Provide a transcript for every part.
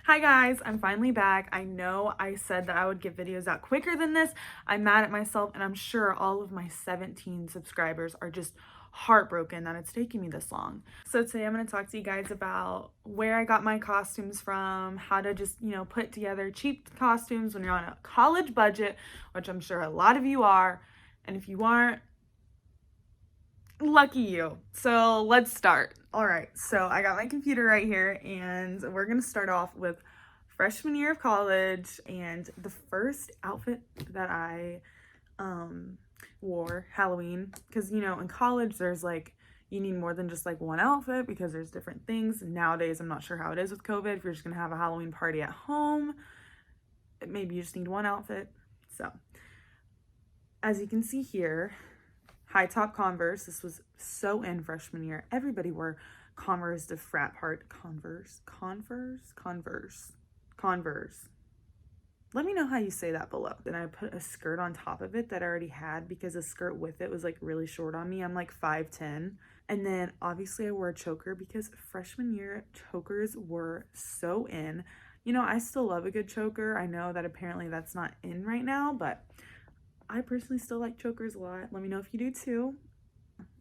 Hi guys, I'm finally back. I know I said that I would get videos out quicker than this. I'm mad at myself, and I'm sure all of my 17 subscribers are just heartbroken that it's taking me this long. So today I'm going to talk to you guys about where I got my costumes from, how to just, put together cheap costumes when you're on a college budget, which I'm sure a lot of you are. And if you aren't, lucky you. So let's start. All right, so I got my computer right here, and we're gonna start off with freshman year of college. And the first outfit that I wore Halloween, because in college there's like you need more than just like one outfit because there's different things. Nowadays I'm not sure how it is with COVID. If you're just gonna have a Halloween party at home, maybe you just need one outfit. So as you can see here, high top Converse. This was so in freshman year. Everybody wore Converse to frat part. Converse. Let me know how you say that below. Then I put a skirt on top of it that I already had because the skirt with it was like really short on me. I'm like 5'10". And then obviously I wore a choker because freshman year chokers were so in. I still love a good choker. I know that apparently that's not in right now, but I personally still like chokers a lot. Let me know if you do too.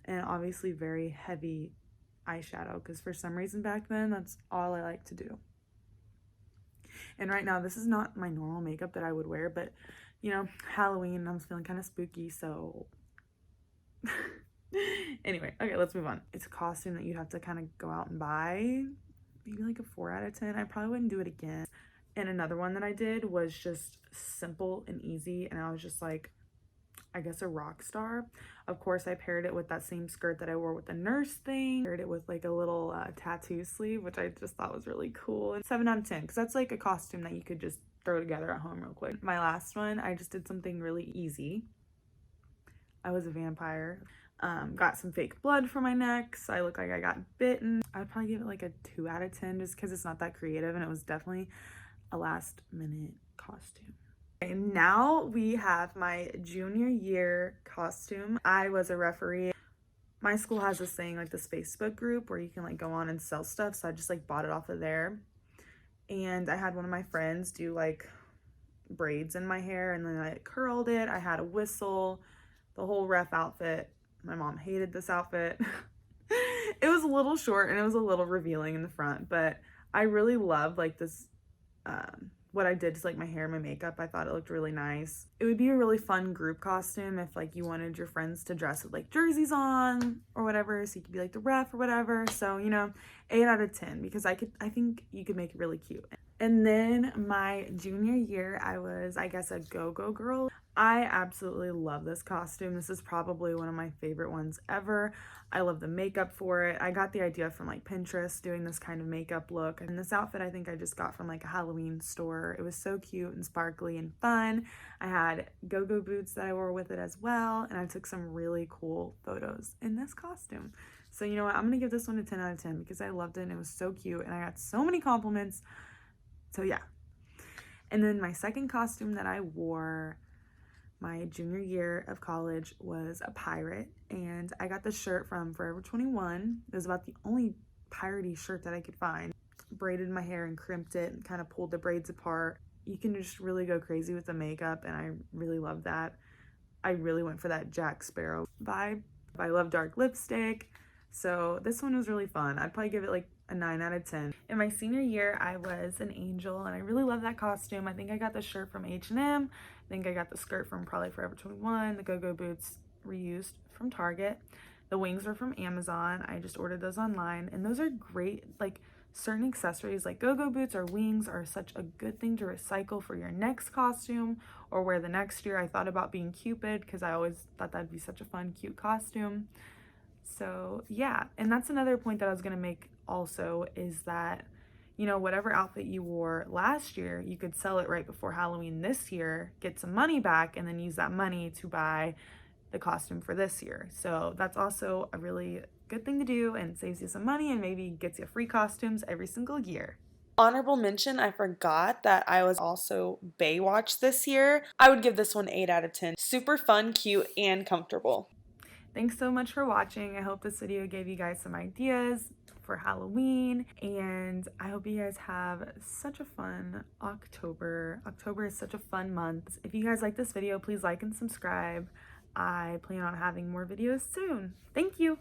And obviously very heavy eyeshadow because for some reason back then that's all I like to do. And right now this is not my normal makeup that I would wear, but Halloween, I'm feeling kind of spooky, so anyway, okay, let's move on. It's a costume that you'd have to kind of go out and buy. Maybe like a 4 out of 10. I probably wouldn't do it again. And another one that I did was just simple and easy, and I was just like, I guess a rock star. Of course, I paired it with that same skirt that I wore with the nurse thing. Paired it with like a little tattoo sleeve, which I just thought was really cool. And 7 out of 10, because that's like a costume that you could just throw together at home real quick. My last one, I just did something really easy. I was a vampire. Got some fake blood for my neck, so I look like I got bitten. I'd probably give it like a 2 out of 10 just because it's not that creative, and it was definitely a last minute costume. And now we have my junior year costume. I was a referee. My school has this thing, like this Facebook group where you can like go on and sell stuff, so I just like bought it off of there. And I had one of my friends do like braids in my hair, and then I curled it. I had a whistle, the whole ref outfit. My mom hated this outfit. It was a little short and it was a little revealing in the front, but I really loved like this what I did to like my hair and my makeup. I thought it looked really nice. It would be a really fun group costume if like you wanted your friends to dress with like jerseys on or whatever, so you could be like the ref or whatever. So 8 out of 10 because I think you could make it really cute. And then my junior year, I was, I guess, a go-go girl. I absolutely love this costume. This is probably one of my favorite ones ever. I love the makeup for it. I got the idea from like Pinterest doing this kind of makeup look. And this outfit I think I just got from like a Halloween store. It was so cute and sparkly and fun. I had go-go boots that I wore with it as well. And I took some really cool photos in this costume. So you know what? I'm going to give this one a 10 out of 10 because I loved it and it was so cute. And I got so many compliments. So yeah. And then my second costume that I wore my junior year of college was a pirate, and I got this shirt from Forever 21. It was about the only piratey shirt that I could find. Braided my hair and crimped it and kind of pulled the braids apart. You can just really go crazy with the makeup, and I really love that. I really went for that Jack Sparrow vibe. I love dark lipstick, so this one was really fun. I'd probably give it like a 9 out of 10. In my senior year, I was an angel, and I really love that costume. I think I got the shirt from H&M. I think I got the skirt from probably Forever 21. The go-go boots reused from Target. The wings were from Amazon. I just ordered those online, and those are great. Like certain accessories like go-go boots or wings are such a good thing to recycle for your next costume or wear the next year. I thought about being Cupid because I always thought that'd be such a fun, cute costume. So yeah, and that's another point that I was gonna make also is that, whatever outfit you wore last year, you could sell it right before Halloween this year, get some money back, and then use that money to buy the costume for this year. So that's also a really good thing to do and saves you some money and maybe gets you free costumes every single year. Honorable mention, I forgot that I was also Baywatch this year. I would give this one 8 out of 10. Super fun, cute, and comfortable. Thanks so much for watching. I hope this video gave you guys some ideas for Halloween, and I hope you guys have such a fun October. October is such a fun month. If you guys like this video, please like and subscribe. I plan on having more videos soon. Thank you.